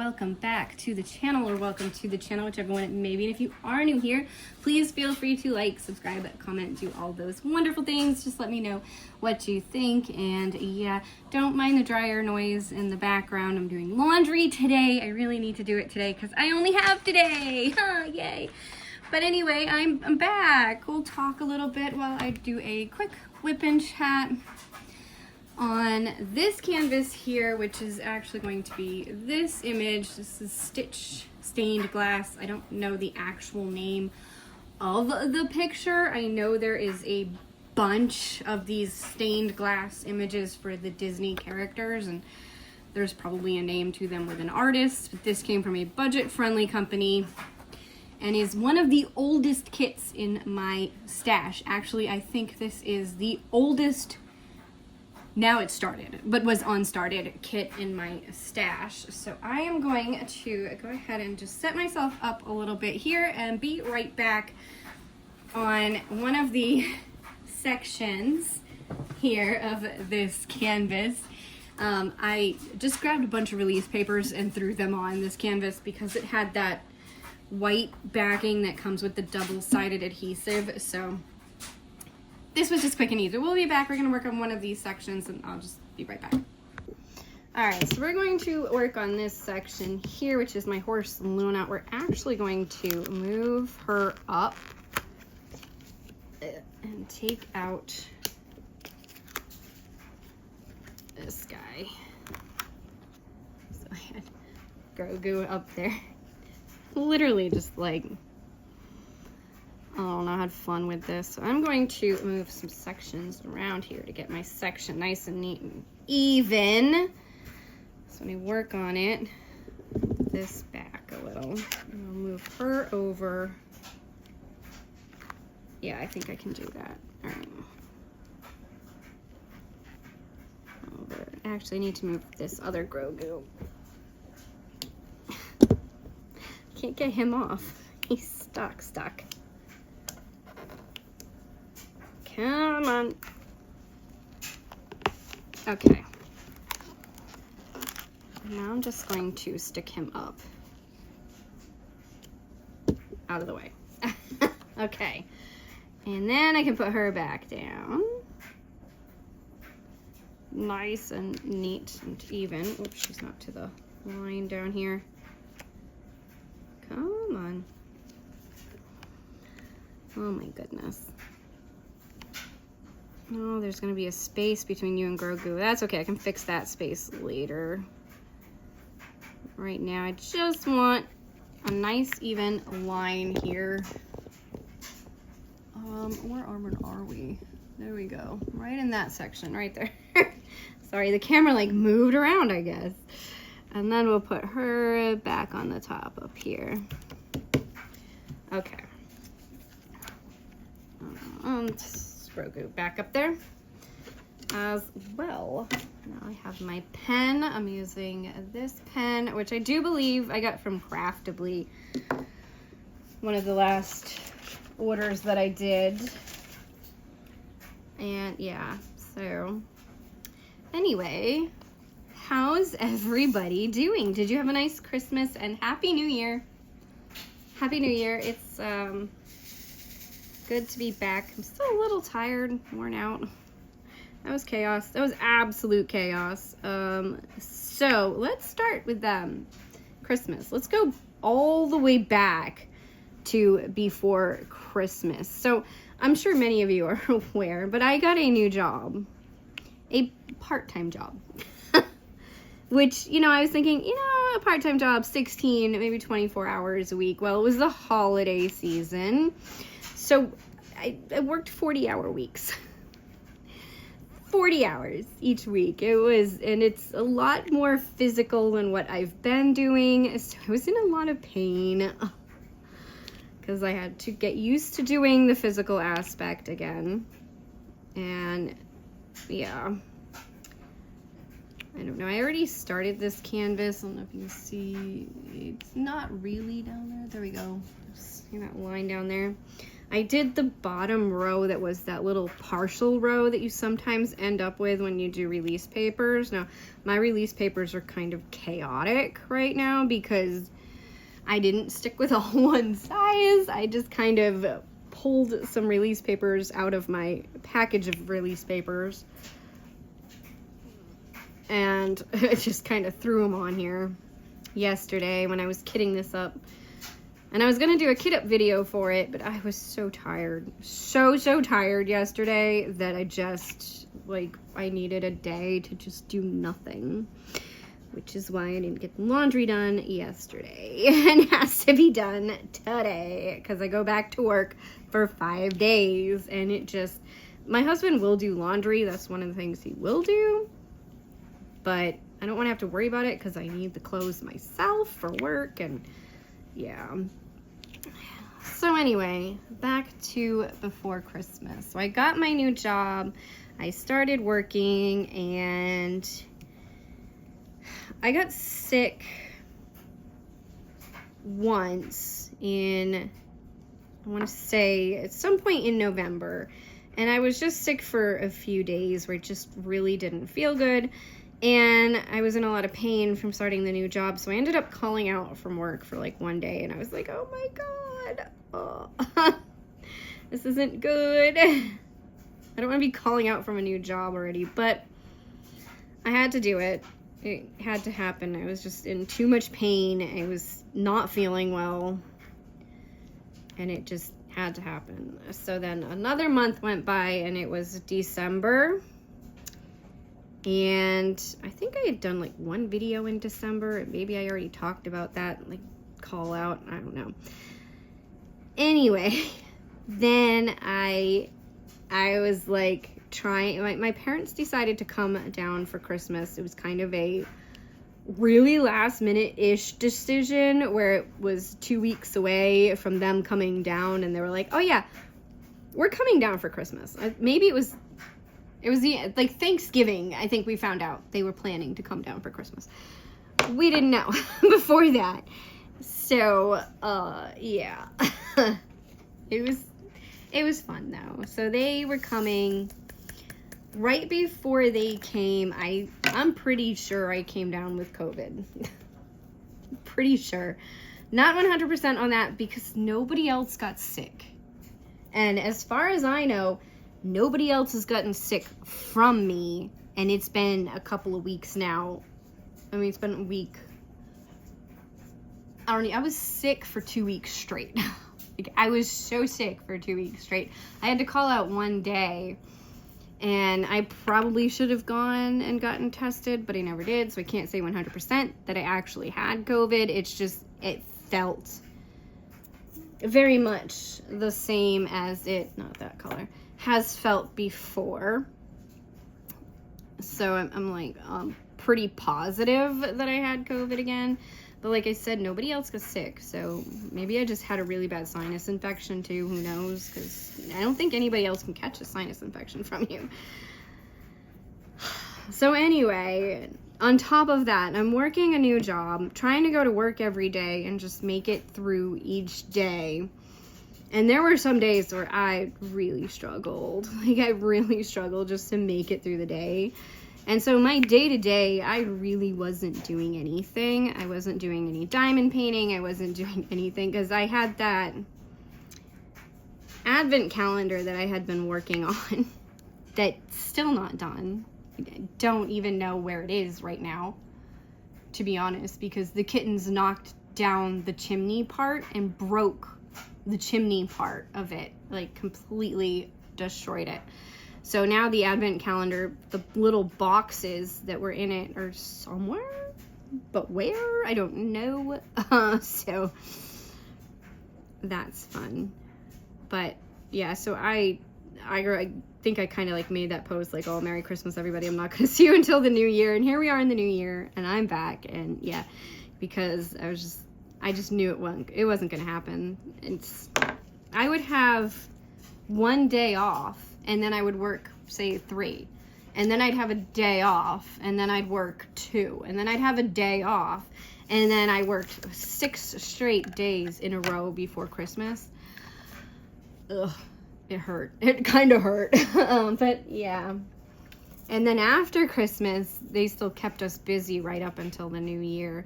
welcome back to the channel, or welcome to the channel, whichever one it may be. And if you are new here, please feel free to like, subscribe, comment, do all those wonderful things. Just let me know what you think. And yeah, don't mind the dryer noise in the background. I'm doing laundry today. I really need to do it today because I only have today. Yay. But anyway, I'm back. We'll talk a little bit while I do a quick whip and chat on this canvas here, which is actually going to be this image. This is Stitch Stained Glass. I don't know the actual name of the picture. I know there is a bunch of these stained glass images for the Disney characters, and there's probably a name to them with an artist, but this came from a budget-friendly company and is one of the oldest kits in my stash. Actually, I think this is the oldest, now it's started, but was unstarted kit in my stash. So I am going to go ahead and just set myself up a little bit here and be right back on one of the sections here of this canvas. I just grabbed a bunch of release papers and threw them on this canvas because it had that white backing that comes with the double-sided adhesive. So this was just quick and easy. We'll be back. We're going to work on one of these sections, and I'll just be right back. All right, so we're going to work on this section here, which is my horse Luna. We're actually going to move her up and take out this guy. So I had Grogu up there. Literally just like, I don't know, I had fun with this. So I'm going to move some sections around here to get my section nice and neat and even. So when I work on it, this back a little. And I'll move her over. Yeah, I think I can do that. All right. Over. Actually, I need to move this other Grogu. Can't get him off. He's stuck. Come on. Okay. Now I'm just going to stick him up. Out of the way. Okay. And then I can put her back down. Nice and neat and even. Oops, she's not to the line down here. Come on. Oh my goodness. Oh, there's going to be a space between you and Grogu. That's okay. I can fix that space later. Right now, I just want a nice even line here. Where are we? There we go. Right in that section, right there. Sorry, the camera like moved around, I guess. And then we'll put her back on the top up here. Okay. Grogu back up there as well. Now I have my pen. I'm using this pen, which I do believe I got from Craftably. One of the last orders that I did. And yeah, so anyway, how's everybody doing? Did you have a nice Christmas and Happy New Year? Happy New Year. It's good to be back. I'm still a little tired, worn out. That was chaos. That was absolute chaos. So let's start with Christmas. Let's go all the way back to before Christmas. So I'm sure many of you are aware, but I got a new job, a part-time job. Which, you know, I was thinking, you know, a part-time job, 16, maybe 24 hours a week. Well, it was the holiday season. So I worked 40-hour weeks. 40 hours each week. It was, and it's a lot more physical than what I've been doing. So I was in a lot of pain because I had to get used to doing the physical aspect again. And yeah. I don't know. I already started this canvas. I don't know if you can see. It's not really down there. There we go. See that line down there? I did the bottom row that was that little partial row that you sometimes end up with when you do release papers. Now, my release papers are kind of chaotic right now because I didn't stick with all one size. I just kind of pulled some release papers out of my package of release papers and just kind of threw them on here yesterday when I was kitting this up. And I was going to do a kit up video for it, but I was so tired. So tired yesterday that I just, like, I needed a day to just do nothing. Which is why I didn't get the laundry done yesterday. And it has to be done today. Because I go back to work for 5 days. And it just, my husband will do laundry. That's one of the things he will do. But I don't want to have to worry about it because I need the clothes myself for work. And yeah. So anyway, back to before Christmas. So I got my new job. I started working and I got sick once in, I want to say at some point in November. And I was just sick for a few days where it just really didn't feel good. And I was in a lot of pain from starting the new job. So I ended up calling out from work for like one day. And I was like, oh my God, this isn't good. I don't want to be calling out from a new job already. But I had to do it. It had to happen. I was just in too much pain. I was not feeling well. And it just had to happen. So then another month went by and it was December. And I think I had done like one video in December. Maybe I already talked about that, like call out. I don't know. Anyway, then I was like trying, my parents decided to come down for Christmas. It was kind of a really last minute-ish decision where it was 2 weeks away from them coming down. And they were like, oh yeah, we're coming down for Christmas. Maybe it was the, like, Thanksgiving, I think we found out they were planning to come down for Christmas. We didn't know before that. So, yeah. It was fun, though. So they were coming. Right before they came, I'm pretty sure I came down with COVID. Pretty sure. Not 100% on that because nobody else got sick. And as far as I know, nobody else has gotten sick from me, and it's been a couple of weeks now. I mean, it's been a week. I was sick for 2 weeks straight. Like, I was so sick for 2 weeks straight. I had to call out one day, and I probably should have gone and gotten tested, but I never did, so I can't say 100% that I actually had COVID. It's just, it felt very much the same as it, not that color, has felt before. So I'm like pretty positive that I had COVID again. But like I said, nobody else got sick. So maybe I just had a really bad sinus infection too. Who knows? Because I don't think anybody else can catch a sinus infection from you. So anyway, on top of that, I'm working a new job, trying to go to work every day and just make it through each day. And there were some days where I really struggled. Like, I really struggled just to make it through the day. And so my day-to-day, I really wasn't doing anything. I wasn't doing any diamond painting. I wasn't doing anything because I had that advent calendar that I had been working on that's still not done. I don't even know where it is right now, to be honest, because the kittens knocked down the chimney part and broke the chimney part of it, like completely destroyed it. So now the advent calendar, the little boxes that were in it are somewhere, but where? I don't know. So that's fun. But yeah, so I think I kind of like made that post like, oh, Merry Christmas, everybody. I'm not going to see you until the new year. And here we are in the new year and I'm back. And yeah, because I just knew it wasn't going to happen. I would have one day off and then I would work, say 3. And then I'd have a day off and then I'd work 2. And then I'd have a day off. And then I worked 6 straight days in a row before Christmas. ugh, it hurt. It kind of hurt. But yeah. And then after Christmas, they still kept us busy right up until the new year.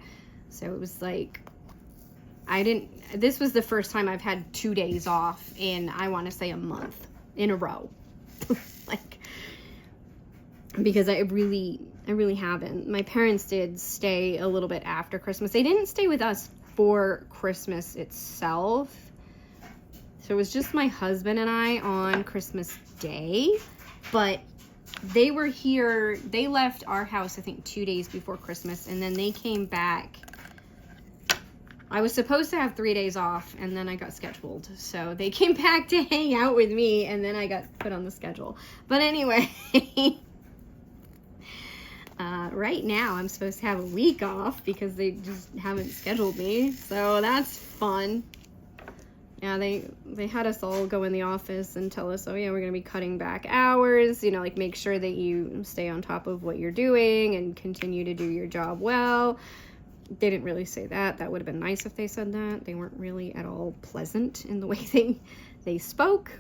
So it was like, this was the first time I've had 2 days off in, I want to say, a month in a row. Like, because I really haven't. My parents did stay a little bit after Christmas. They didn't stay with us for Christmas itself. So it was just my husband and I on Christmas Day. But they were here, they left our house, I think, 2 days before Christmas. And then they came back. I was supposed to have 3 days off, and then I got scheduled. So they came back to hang out with me, and then I got put on the schedule. But anyway, right now I'm supposed to have a week off because they just haven't scheduled me. So that's fun. Yeah, they had us all go in the office and tell us, oh yeah, we're going to be cutting back hours, you know, like make sure that you stay on top of what you're doing and continue to do your job well. They didn't really say that. That would have been nice if they said that. They weren't really at all pleasant in the way they spoke,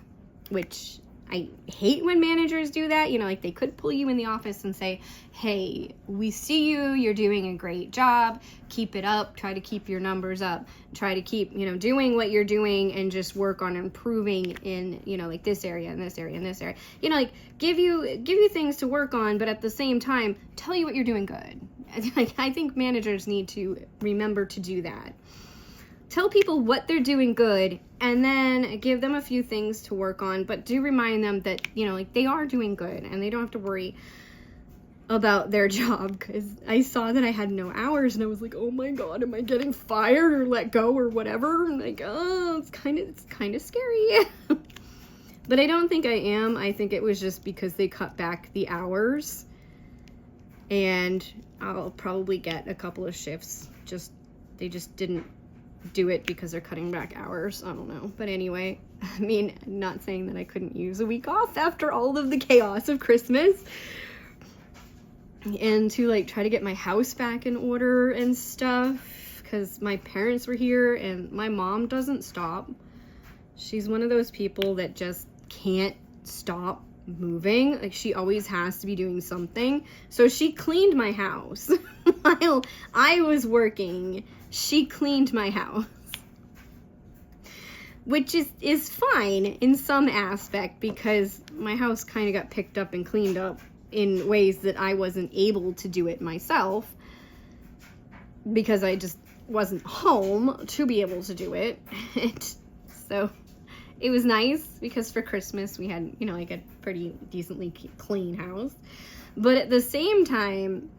which I hate when managers do that. You know, like they could pull you in the office and say, hey, we see you, you're doing a great job, keep it up, try to keep your numbers up, try to keep, you know, doing what you're doing and just work on improving in, you know, like this area and this area and this area. You know, like give you things to work on, but at the same time, tell you what you're doing good. Like, I think managers need to remember to do that. Tell people what they're doing good and then give them a few things to work on, but do remind them that, you know, like they are doing good and they don't have to worry about their job, because I saw that I had no hours and I was like, oh my God, am I getting fired or let go or whatever? I'm like, oh, it's kind of scary. But I don't think I am. I think it was just because they cut back the hours, and I'll probably get a couple of shifts. They just didn't do it because they're cutting back hours. I don't know. But anyway, I mean, I'm not saying that I couldn't use a week off after all of the chaos of Christmas, and to like try to get my house back in order and stuff, because my parents were here and my mom doesn't stop. She's one of those people that just can't stop moving. Like, she always has to be doing something. So she cleaned my house while I was working. She cleaned my house, which is fine in some aspect, because my house kind of got picked up and cleaned up in ways that I wasn't able to do it myself, because I just wasn't home to be able to do it. So it was nice, because for Christmas we had, you know, like a pretty decently clean house. But at the same time,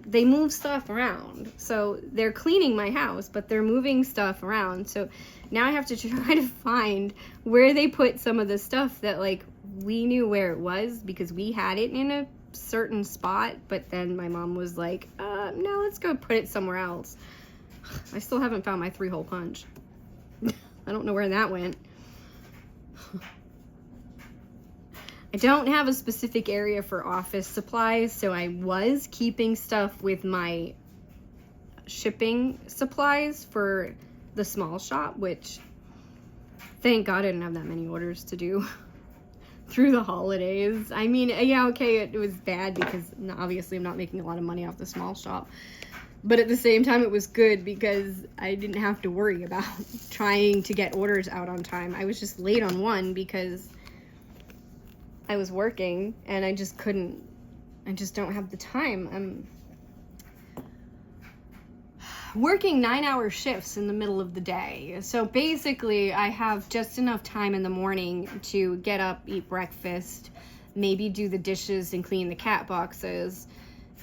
they move stuff around. So they're cleaning my house, but they're moving stuff around. So now I have to try to find where they put some of the stuff that, like, we knew where it was because we had it in a certain spot. But then my mom was like, no, let's go put it somewhere else. I still haven't found my 3-hole punch. I don't know where that went. I don't have a specific area for office supplies, so I was keeping stuff with my shipping supplies for the small shop, which, thank God I didn't have that many orders to do through the holidays. I mean, yeah, okay, it was bad because obviously I'm not making a lot of money off the small shop. But at the same time, it was good because I didn't have to worry about trying to get orders out on time. I was just late on one because I was working and I just don't have the time. I'm working 9-hour shifts in the middle of the day. So basically, I have just enough time in the morning to get up, eat breakfast, maybe do the dishes and clean the cat boxes,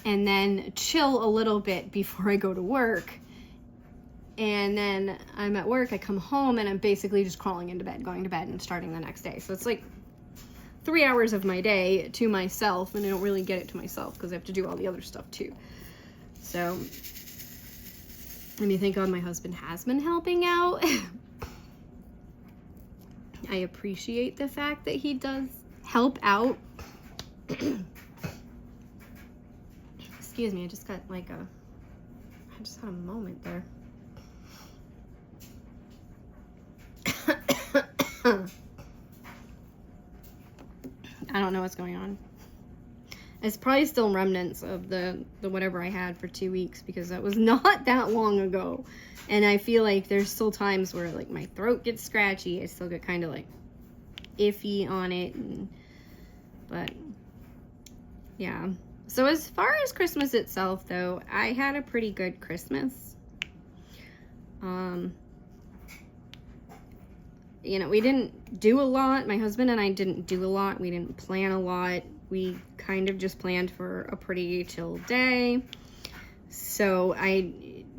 and then chill a little bit before I go to work. And then I'm at work, I come home, and I'm basically just crawling into bed, going to bed, and starting the next day. So it's like 3 hours of my day to myself, and I don't really get it to myself because I have to do all the other stuff too. So, I mean, thank God my husband has been helping out. I appreciate the fact that he does help out. Excuse me, I just got like I just had a moment there. I don't know what's going on. It's probably still remnants of the whatever I had for 2 weeks, because that was not that long ago. And I feel like there's still times where like my throat gets scratchy. I still get kind of like iffy on it. But yeah. So as far as Christmas itself though, I had a pretty good Christmas. You know, we didn't do a lot. My husband and I didn't do a lot. We didn't plan a lot. We kind of just planned for a pretty chill day. So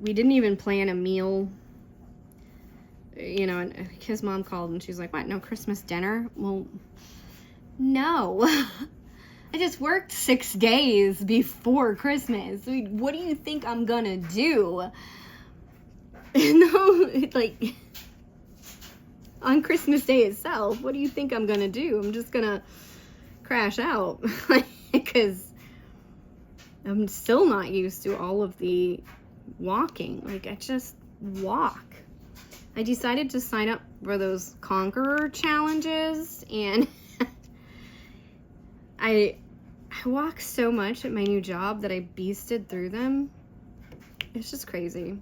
we didn't even plan a meal. You know, and his mom called and she's like, what, no Christmas dinner? Well, no. I just worked 6 days before Christmas. I mean, what do you think I'm gonna do? No, like, on Christmas Day itself, what do you think I'm gonna do? I'm just gonna crash out, because I'm still not used to all of the walking. Like, I just walk. I decided to sign up for those Conqueror challenges, and I walk so much at my new job that I beasted through them. It's just crazy.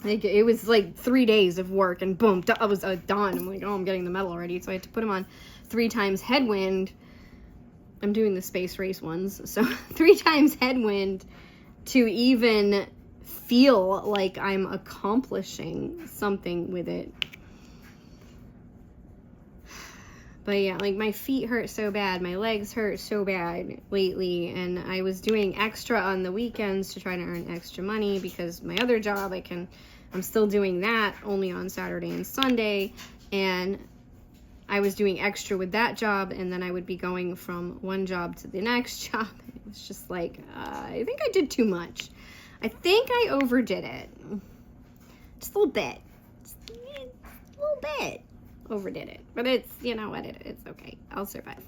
Like, it was like 3 days of work and boom, I was done. I'm like, oh, I'm getting the medal already. So I had to put them on 3 times headwind. I'm doing the space race ones. So 3 times headwind to even feel like I'm accomplishing something with it. But yeah, like my feet hurt so bad, my legs hurt so bad lately, and I was doing extra on the weekends to try to earn extra money, because my other job, I'm still doing that only on Saturday and Sunday, and I was doing extra with that job, and then I would be going from one job to the next job. It was just like, I think I did too much. I think I overdid it. Just a little bit. Just a little bit. Overdid it, but it's, you know what, it's okay. I'll survive.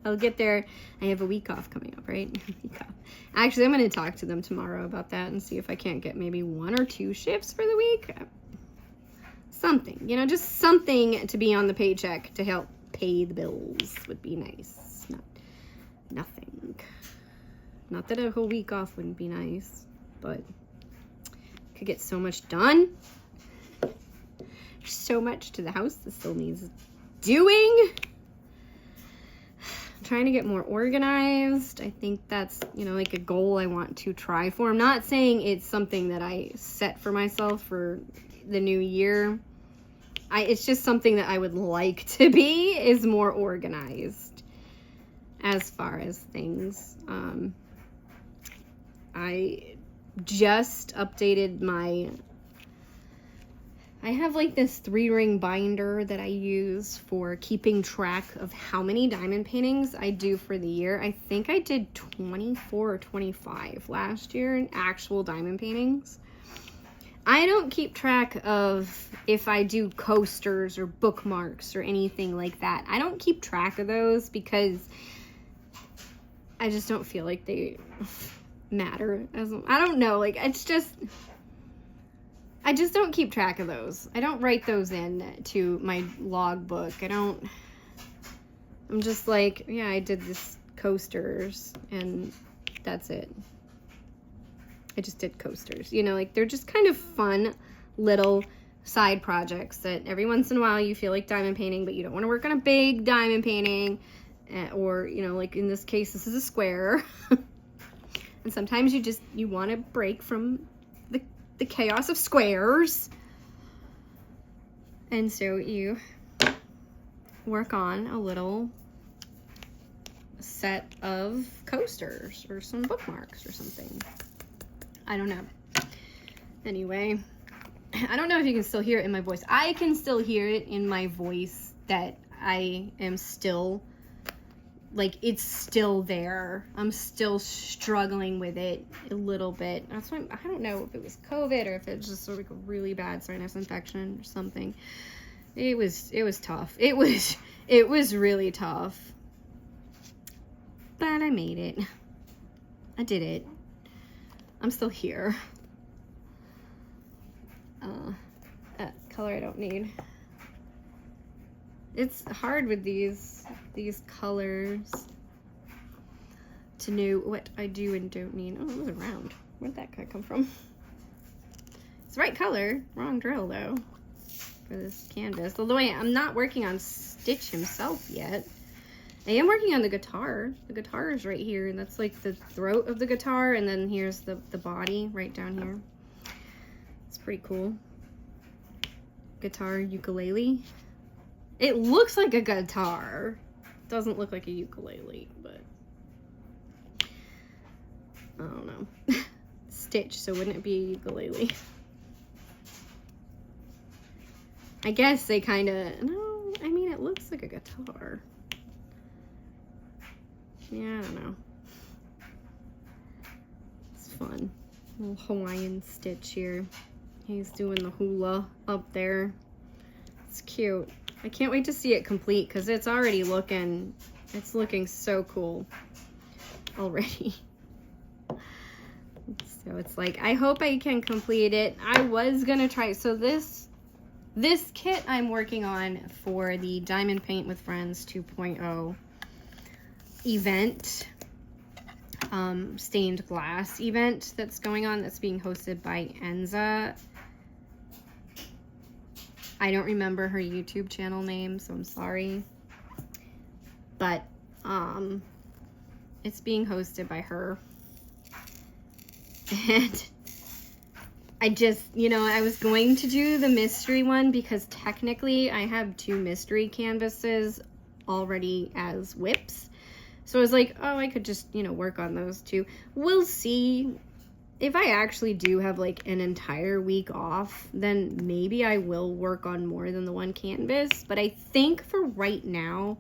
I'll get there. I have a week off coming up, right? Week off. Actually, I'm going to talk to them tomorrow about that and see if I can't get maybe 1 or 2 shifts for the week. Something, you know, just something to be on the paycheck to help pay the bills would be nice. Nothing. Not that a whole week off wouldn't be nice, but could get so much done. So much to the house that still needs doing. I'm trying to get more organized. I think that's, you know, like a goal I want to try for. I'm not saying it's something that I set for myself for the new year. It's just something that I would like to be, is more organized as far as things. I just updated I have like this 3-ring binder that I use for keeping track of how many diamond paintings I do for the year. I think I did 24 or 25 last year in actual diamond paintings. I don't keep track of if I do coasters or bookmarks or anything like that. I don't keep track of those because I just don't feel like they matter. I don't know, like, it's just, I just don't keep track of those. I don't write those in to my logbook. I'm just like, yeah, I did this coasters and that's it. I just did coasters, you know, like they're just kind of fun little side projects that every once in a while you feel like diamond painting, but you don't want to work on a big diamond painting, or, you know, like in this case, this is a square. And sometimes you want to break from the chaos of squares. And so you work on a little set of coasters or some bookmarks or something. I don't know. Anyway, I don't know if you can still hear it in my voice. I can still hear it in my voice that I am still, like, it's still there. I'm still struggling with it a little bit. That's why I don't know if it was COVID or if it's just sort of like a really bad sinus infection or something. It was tough. It was really tough. But I made it. I did it. I'm still here. Color I don't need. It's hard with these colors to know what I do and don't need. Oh, it was round. Where'd that guy come from? It's the right color. Wrong drill, though, for this canvas. Although I'm not working on Stitch himself yet. I am working on the guitar. The guitar is right here, and that's like the throat of the guitar, and then here's the body right down here. It's pretty cool. Guitar, ukulele. It looks like a guitar. Doesn't look like a ukulele, but I don't know. Stitch, so wouldn't it be a ukulele? I guess they kind of, no, I mean, it looks like a guitar. Yeah, I don't know. It's fun. Little Hawaiian Stitch here. He's doing the hula up there. It's cute. I can't wait to see it complete because it's already looking, it's looking so cool already. So it's like, I hope I can complete it. I was gonna try, so this kit I'm working on for the Diamond Paint with Friends 2.0 event, stained glass event that's going on, that's being hosted by Enza. I don't remember her YouTube channel name, so I'm sorry. But it's being hosted by her. And I just, you know, I was going to do the mystery one because technically I have 2 mystery canvases already as WIPs. So I was like, oh, I could just, you know, work on those 2. We'll see. If I actually do have like an entire week off, then maybe I will work on more than the 1 canvas. But I think for right now,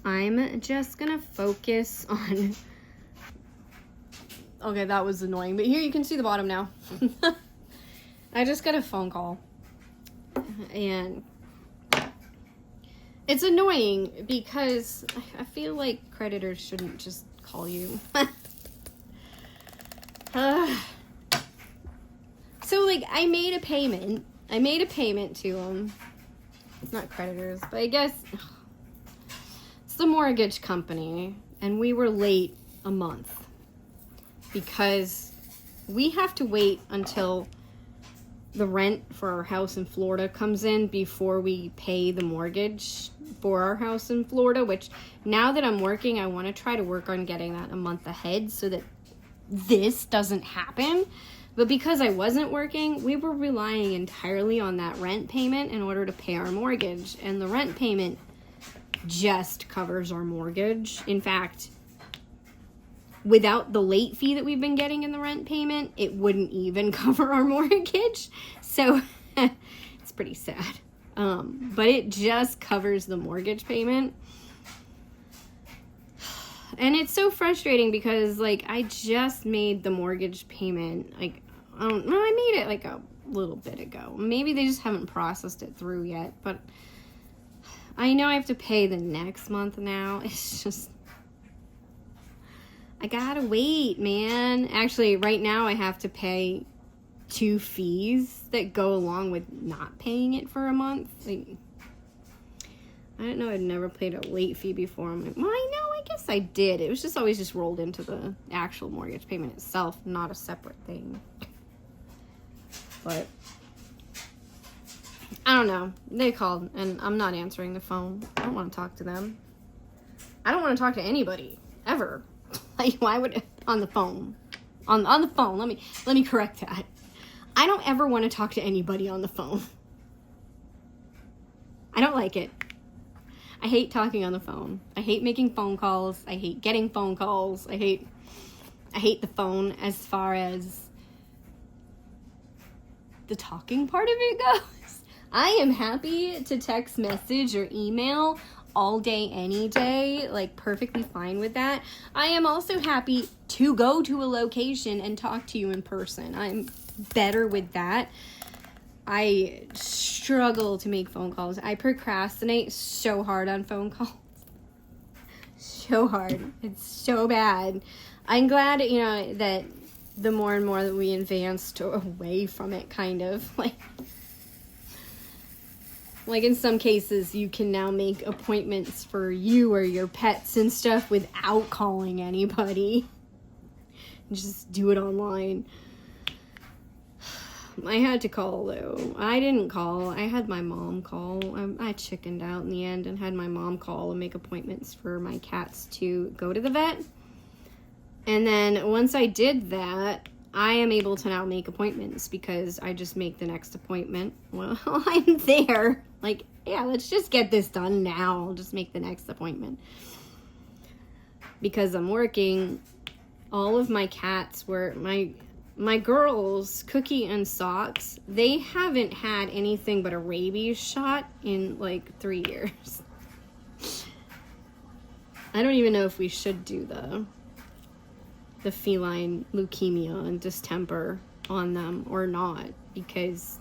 I'm just gonna focus on... Okay, that was annoying, but here you can see the bottom now. I just got a phone call. And it's annoying because I feel like creditors shouldn't just call you. So like I made a payment to them. It's not creditors, but I guess it's the mortgage company, and we were late a month because we have to wait until the rent for our house in Florida comes in before we pay the mortgage for our house in Florida, which now that I'm working, I want to try to work on getting that a month ahead so that this doesn't happen. But because I wasn't working, we were relying entirely on that rent payment in order to pay our mortgage. And the rent payment just covers our mortgage. In fact, without the late fee that we've been getting in the rent payment, it wouldn't even cover our mortgage. So it's pretty sad. But it just covers the mortgage payment. And it's so frustrating because, like, I just made the mortgage payment, like, I made it, like, a little bit ago. Maybe they just haven't processed it through yet, but I know I have to pay the next month now. It's just, I gotta wait, man. Actually, right now I have to pay 2 fees that go along with not paying it for a month. Like, I didn't know I'd never paid a late fee before. I'm like, well, I know, I guess I did. It was just always just rolled into the actual mortgage payment itself, not a separate thing. But I don't know. They called, and I'm not answering the phone. I don't want to talk to them. I don't want to talk to anybody, ever. Like, why would, on the phone. On the phone, let me correct that. I don't ever want to talk to anybody on the phone. I don't like it. I hate talking on the phone. I hate making phone calls. I hate getting phone calls. I hate the phone as far as the talking part of it goes. I am happy to text message or email all day, any day, like perfectly fine with that. I am also happy to go to a location and talk to you in person. I'm better with that. I struggle to make phone calls. I procrastinate so hard on phone calls. So hard. It's so bad. I'm glad, you know, that the more and more that we advanced away from it, kind of, like, like in some cases, you can now make appointments for you or your pets and stuff without calling anybody. Just do it online. I had to call, though. I didn't call. I had my mom call. I chickened out in the end and had my mom call and make appointments for my cats to go to the vet. And then once I did that, I am able to now make appointments because I just make the next appointment. Well, I'm there. Like, yeah, let's just get this done now. I'll just make the next appointment. Because I'm working, all of my cats were, my girls, Cookie and Socks, they haven't had anything but a rabies shot in like 3 years. I don't even know if we should do the feline leukemia and distemper on them or not, because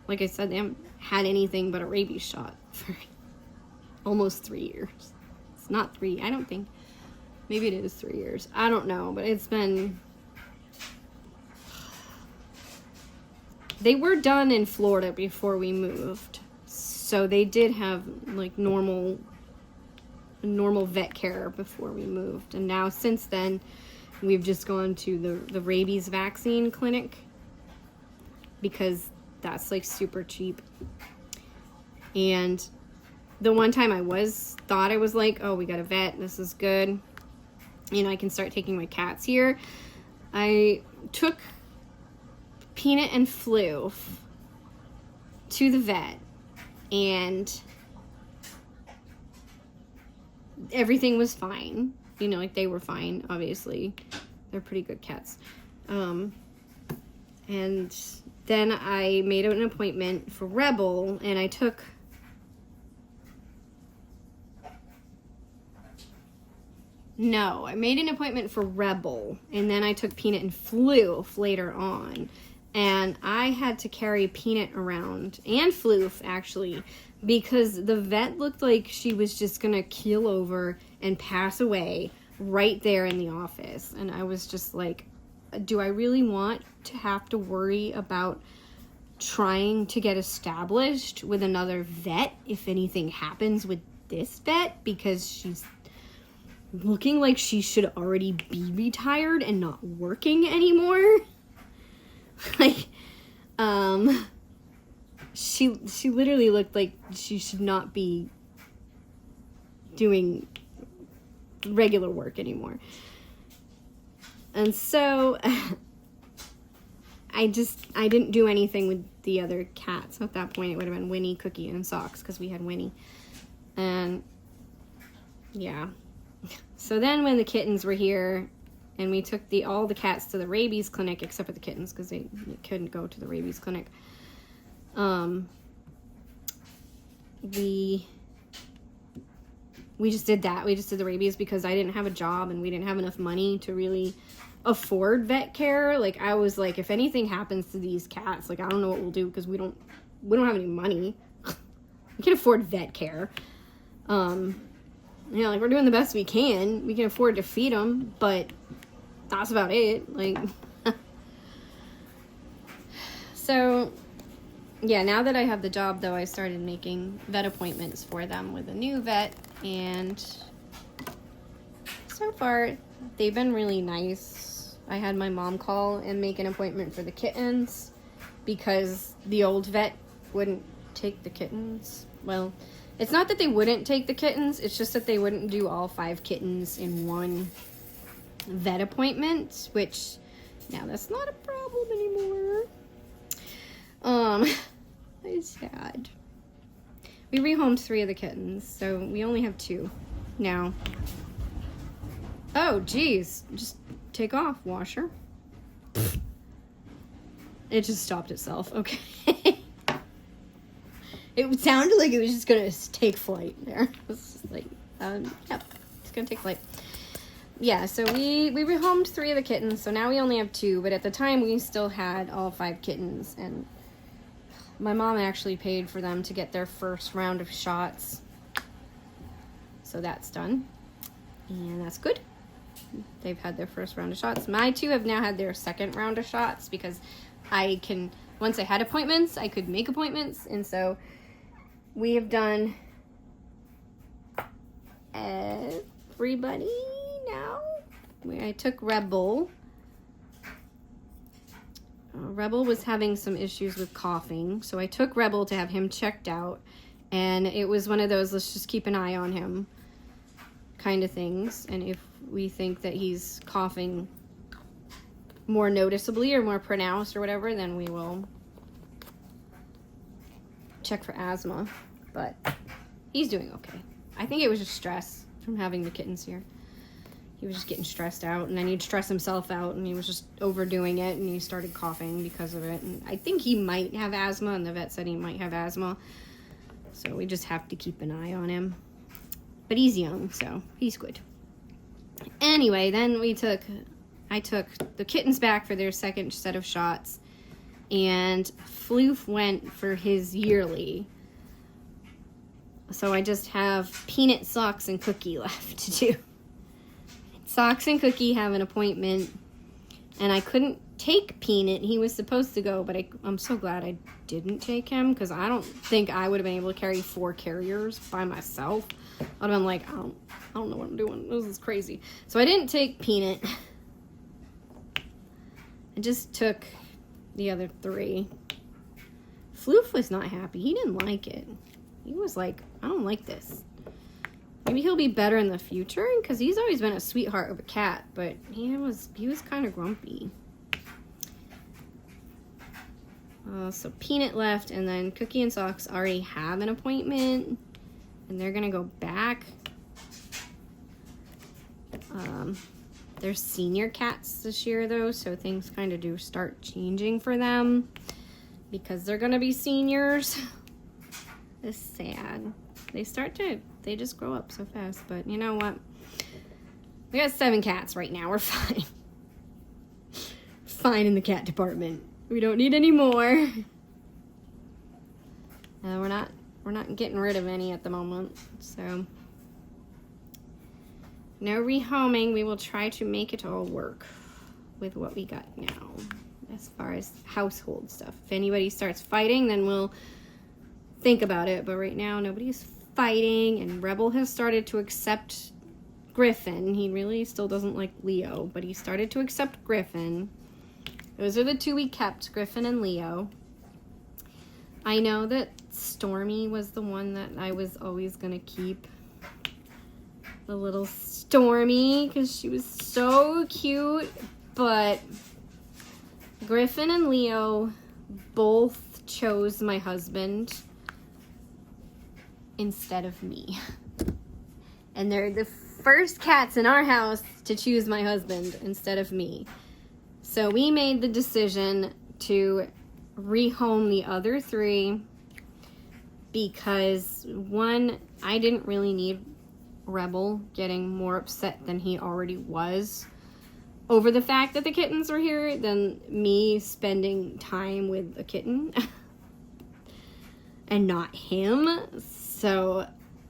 like I said, they haven't had anything but a rabies shot for almost 3 years. It's not 3, I don't think. Maybe it is 3 years. I don't know, but it's been... They were done in Florida before we moved, so they did have like normal vet care before we moved, and now since then we've just gone to the rabies vaccine clinic because that's like super cheap. And the one time I thought I was like, oh, we got a vet, this is good, you know, I can start taking my cats here. I took Peanut and Floof to the vet, and everything was fine. You know, like they were fine, obviously. They're pretty good cats. And then I made an appointment for Rebel, and I took... No, I made an appointment for Rebel, and then I took Peanut and Floof later on. And I had to carry Peanut around, and Floof, actually, because the vet looked like she was just going to keel over and pass away right there in the office. And I was just like, do I really want to have to worry about trying to get established with another vet if anything happens with this vet? Because she's looking like she should already be retired and not working anymore. Like, she literally looked like she should not be doing regular work anymore. And so I didn't do anything with the other cats. At that point, it would have been Winnie, Cookie, and Socks, because we had Winnie. And yeah. So then when the kittens were here, and we took all the cats to the rabies clinic, except for the kittens, because they couldn't go to the rabies clinic. We just did that. We just did the rabies because I didn't have a job and we didn't have enough money to really afford vet care. Like, I was like, if anything happens to these cats, like, I don't know what we'll do because we don't have any money. We can't afford vet care. You know, like, we're doing the best we can. We can afford to feed them, but that's about it. Like, so, yeah, now that I have the job, though, I started making vet appointments for them with a new vet, and so far, they've been really nice. I had my mom call and make an appointment for the kittens because the old vet wouldn't take the kittens. Well, it's not that they wouldn't take the kittens, it's just that they wouldn't do all 5 kittens in one vet appointment, which now that's not a problem anymore. It's sad. We rehomed 3 of the kittens, so we only have 2 now. Oh, geez. Just take off, washer. It just stopped itself. Okay. It sounded like it was just gonna take flight there. It was just like, yep, it's gonna take flight. Yeah, so we rehomed 3 of the kittens, so now we only have 2, but at the time we still had all 5 kittens, and my mom actually paid for them to get their first round of shots. So that's done, and that's good. They've had their first round of shots. My 2 have now had their second round of shots because once I had appointments, I could make appointments, and so we have done everybody now. I took Rebel. Rebel was having some issues with coughing, so I took Rebel to have him checked out, and it was one of those let's just keep an eye on him kind of things, and if we think that he's coughing more noticeably or more pronounced or whatever, then we will check for asthma. But he's doing okay. I think it was just stress from having the kittens here. He was just getting stressed out, and then he'd stress himself out, and he was just overdoing it, and he started coughing because of it. And I think he might have asthma, and the vet said he might have asthma. So we just have to keep an eye on him. But he's young, so he's good. Anyway, then I took the kittens back for their second set of shots, and Floof went for his yearly. So I just have Peanut, Socks, and Cookie left to do. Socks and Cookie have an appointment, and I couldn't take Peanut. He was supposed to go, but I'm so glad I didn't take him, because I don't think I would have been able to carry 4 carriers by myself. I'd have been like, I don't know what I'm doing. This is crazy. So I didn't take Peanut. I just took the other 3. Floof was not happy. He didn't like it. He was like, I don't like this. Maybe he'll be better in the future, because he's always been a sweetheart of a cat, but he was kind of grumpy. So Peanut left, and then Cookie and Socks already have an appointment, and they're gonna go back. They're senior cats this year, though, so things kind of do start changing for them, because they're gonna be seniors. It's sad. They just grow up so fast, but you know what? We got 7 cats right now. We're fine. Fine in the cat department. We don't need any more. We're not getting rid of any at the moment, so no rehoming. We will try to make it all work with what we got now as far as household stuff. If anybody starts fighting, then we'll think about it, but right now nobody's fighting, and Rebel has started to accept Griffin. He really still doesn't like Leo, but he started to accept Griffin. Those are the 2 we kept, Griffin and Leo. I know that Stormy was the one that I was always gonna keep. The little Stormy, because she was so cute, but Griffin and Leo both chose my husband instead of me. And they're the first cats in our house to choose my husband instead of me. So we made the decision to rehome the other 3 because, one, I didn't really need Rebel getting more upset than he already was over the fact that the kittens were here than me spending time with a kitten and not him. So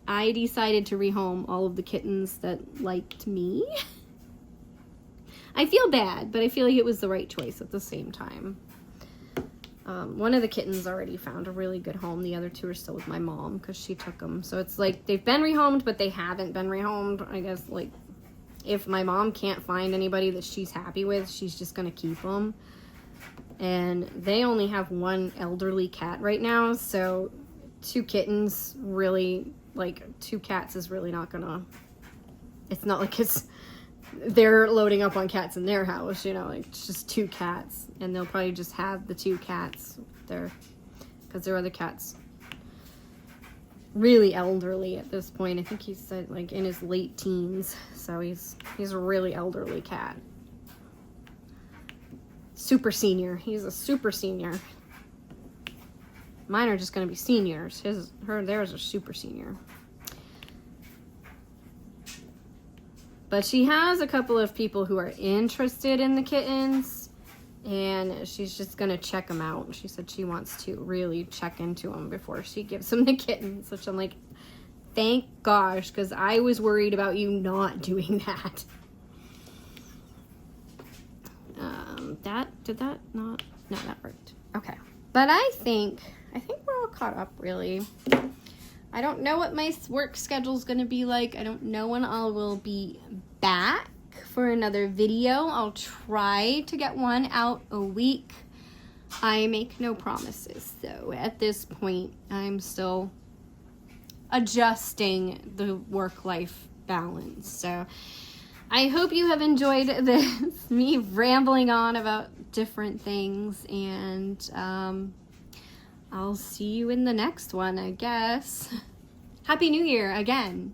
I decided to rehome all of the kittens that liked me. I feel bad, but I feel like it was the right choice at the same time. One of the kittens already found a really good home. The other 2 are still with my mom because she took them. So it's like they've been rehomed, but they haven't been rehomed. I guess, like, if my mom can't find anybody that she's happy with, she's just going to keep them. And they only have 1 elderly cat right now, so 2 kittens really, like, 2 cats is really not gonna, it's not like they're loading up on cats in their house, you know, like, it's just 2 cats, and they'll probably just have the 2 cats there, because their other cat's really elderly at this point. I think he's said, like, in his late teens, so he's a really elderly cat. Super senior. He's a super senior. Mine are just going to be seniors. Theirs are super senior. But she has a couple of people who are interested in the kittens, and she's just going to check them out. She said she wants to really check into them before she gives them the kittens, which I'm like, thank gosh, because I was worried about you not doing that. No, that worked. Okay. But I think we're all caught up, really. I don't know what my work schedule is going to be like. I don't know when I will be back for another video. I'll try to get one out a week. I make no promises, though. At this point, I'm still adjusting the work-life balance. So I hope you have enjoyed this, me rambling on about different things, and I'll see you in the next one, I guess. Happy New Year again.